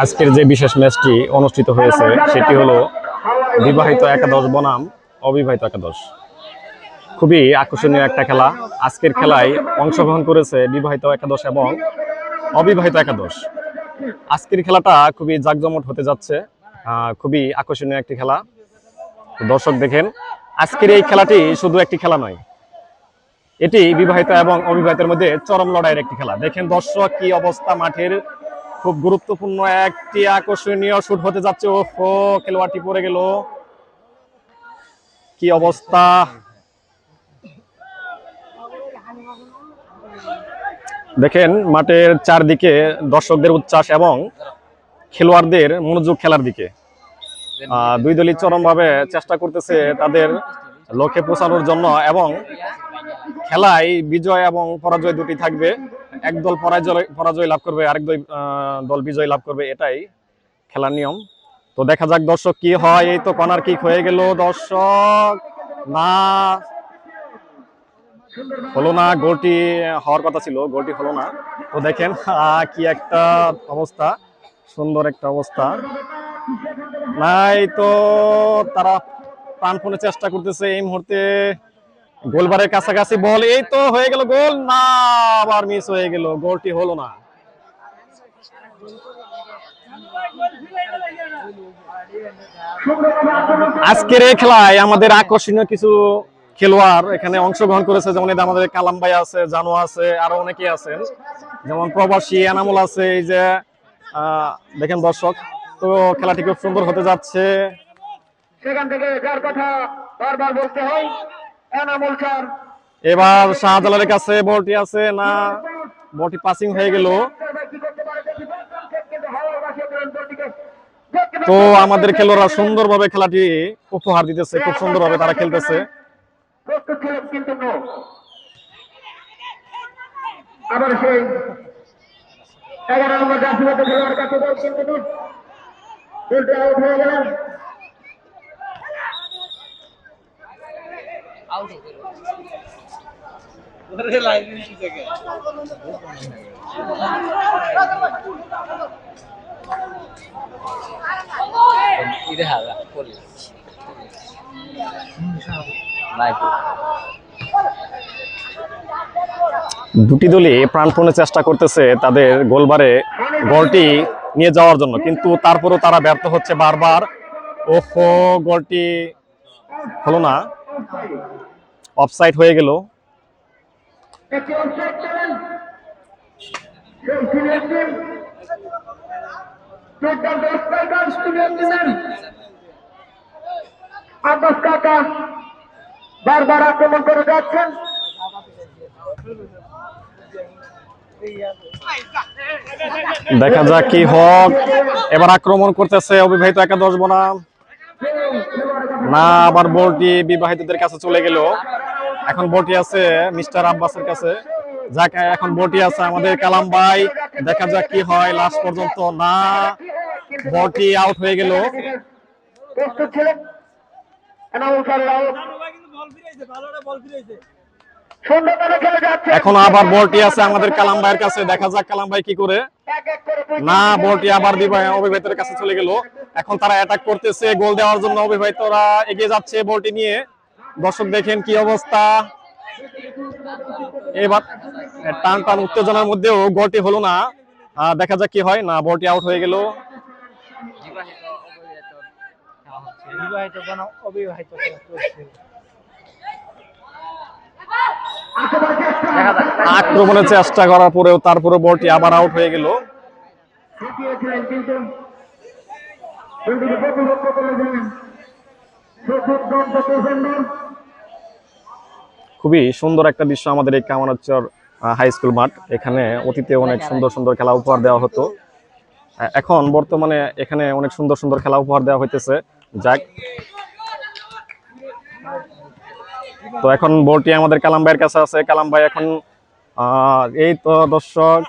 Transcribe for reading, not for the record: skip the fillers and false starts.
আজকের যে বিশেষ ম্যাচটি অনুষ্ঠিত হয়েছে সেটি হলো বিবাহিত একাদশ বনাম অবিবাহিত একাদশ। খুবই আকর্ষণীয় একটা খেলা। আজকের খেলায় অংশগ্রহণ করেছে বিবাহিত একাদশ এবং অবিবাহিত একাদশ। আজকের খেলাটা খুবই জাঁকজমট হতে যাচ্ছে, খুবই আকর্ষণীয় একটি খেলা। দর্শক দেখেন, আজকের এই খেলাটি শুধু একটি খেলা নয়, এটি বিবাহিত এবং অবিবাহিতের মধ্যে চরম লড়াইয়ের একটি খেলা। দেখেন দর্শক কি অবস্থা মাঠের, খুব গুরুত্বপূর্ণ একটি আকর্ষণীয় শুট হতে যাচ্ছে। ওহো, খেলোয়াড়টি পড়ে গেল, কি অবস্থা। দেখেন মাঠের চারদিকে দর্শকদের উচ্ছ্বাস এবং খেলোয়াড়দের মনোযোগ খেলার দিকে। দুই দলই চরমভাবে চেষ্টা করতেছে তাদের লক্ষ্যে পৌঁছানোর জন্য এবং খেলায় বিজয় এবং পরাজয় দুটি থাকবে। এক দল পরাজয় লাভ করবে, আরেক দল বিজয় লাভ করবে, এটাই খেলার নিয়ম। তো দেখা যাক দর্শক কি হয়। এই তো কর্নার কিক হয়ে গেল, দর্শক না হলো না, গোলটি হওয়ার কথা ছিল, গোলটি হলো না। তো দেখেন কি একটা অবস্থা, সুন্দর একটা অবস্থা। নাই তো তারা প্রাণপণে চেষ্টা করতেছে এই মুহূর্তে, গোলবারের কাছাকাছি বল, এই তো হয়ে গেল গোল, না আবার মিস হয়ে গেল, গোলটি হলো না। আজকের এই খেলায় আমাদের আকর্ষণীয় কিছু খেলোয়াড় এখানে অংশগ্রহণ করেছে, যেমন আমাদের কালাম ভাই আছে, জানো আছে, আরো অনেকেই আছেন, যেমন প্রবাসী এনামুল আছে। এই যে দেখেন দর্শক, তো খেলাটি খুব সুন্দর হতে যাচ্ছে। সেখান থেকে যার কথা বারবার বলতে হয়, এনামুল স্যার এবার শাহজালালের কাছে বলটি আছে, না বলটি পাসিং হয়ে গেল। তো আমাদের খেলোয়াড়রা সুন্দরভাবে খেলাটি উপহার দিতেছে, খুব সুন্দরভাবে তারা খেলতেছে। আবার সেই 11 নম্বর জাতীয় খেলোয়াড়ের কাছে বল, কিন্তু গোলটা আউট হয়ে গেলেন। দুটি দলই প্রাণপণে চেষ্টা করতেছে তাদের গোলবারে গোলটি নিয়ে যাওয়ার জন্য, কিন্তু তারপরও তারা ব্যর্থ হচ্ছে বারবার। ওহো, গোলটি হলো না, অফসাইড হয়ে গেল। বারবার আক্রমণ করে যাচ্ছেন, দেখা যাক কি হোক। এবার আক্রমণ করতেছে অবিবাহিত একাদশ বনাম, না আবার বলটি বিবাহিতদের কাছে চলে গেল। এখন বলটি আছে মিস্টার আব্বাসের কাছে, যাক এখন বলটি আছে আমাদের কালাম ভাই, দেখা যাক কি হয় লাস্ট পর্যন্ত। না, বলটি আউট হয়ে গেল। এখন আবার বলটি আছে আমাদের কালাম ভাইয়ের কাছে, দেখা যাক কালাম ভাই কি করে। না, বলটি আবার অবিবাহিতের কাছে চলে গেল। এখন তারা অ্যাটাক করতেছে গোল দেওয়ার জন্য, অবিবাহিতরা এগিয়ে যাচ্ছে বলটি নিয়ে। দর্শক দেখেন কি অবস্থা, এবার টান টান উত্তেজনার মধ্যেও গোলটি হলো না। দেখা যাক কি হয়। না, বলটি আউট হয়ে গেল। আক্রমণের চেষ্টা করার পরেও তারপরে বলটি আবার আউট হয়ে গেল। খুবই সুন্দর একটা দৃশ্য আমাদের এই কামারচর হাই স্কুল মাঠ। এখানে অতীতে অনেক সুন্দর সুন্দর খেলা উপহার দেওয়া হতো, এখন বর্তমানে এখানে অনেক সুন্দর সুন্দর খেলা উপহার দেওয়া হইতেছে। যাক, তো এখন বলটি আমাদের কালাম ভাইয়ের কাছে আছে। কালাম ভাই এখন এই তো দর্শক